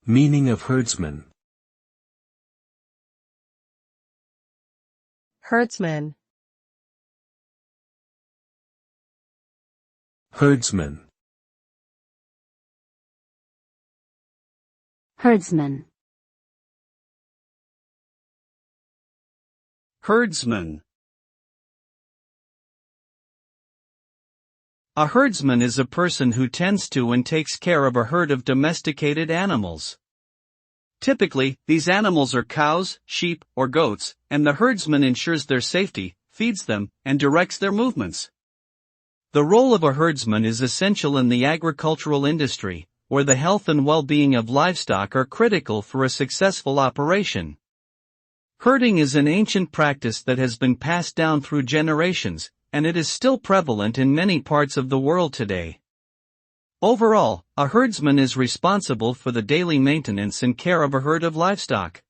Meaning of herdsman. Herdsman. Herdsman. Herdsman. Herdsman. A herdsman is a person who tends to and takes care of a herd of domesticated animals. Typically, these animals are cows, sheep, or goats, and the herdsman ensures their safety, feeds them, and directs their movements. The role of a herdsman is essential in the agricultural industry, where the health and well-being of livestock are critical for a successful operation. Herding is an ancient practice that has been passed down through generations, and it is still prevalent in many parts of the world today. Overall, a herdsman is responsible for the daily maintenance and care of a herd of livestock.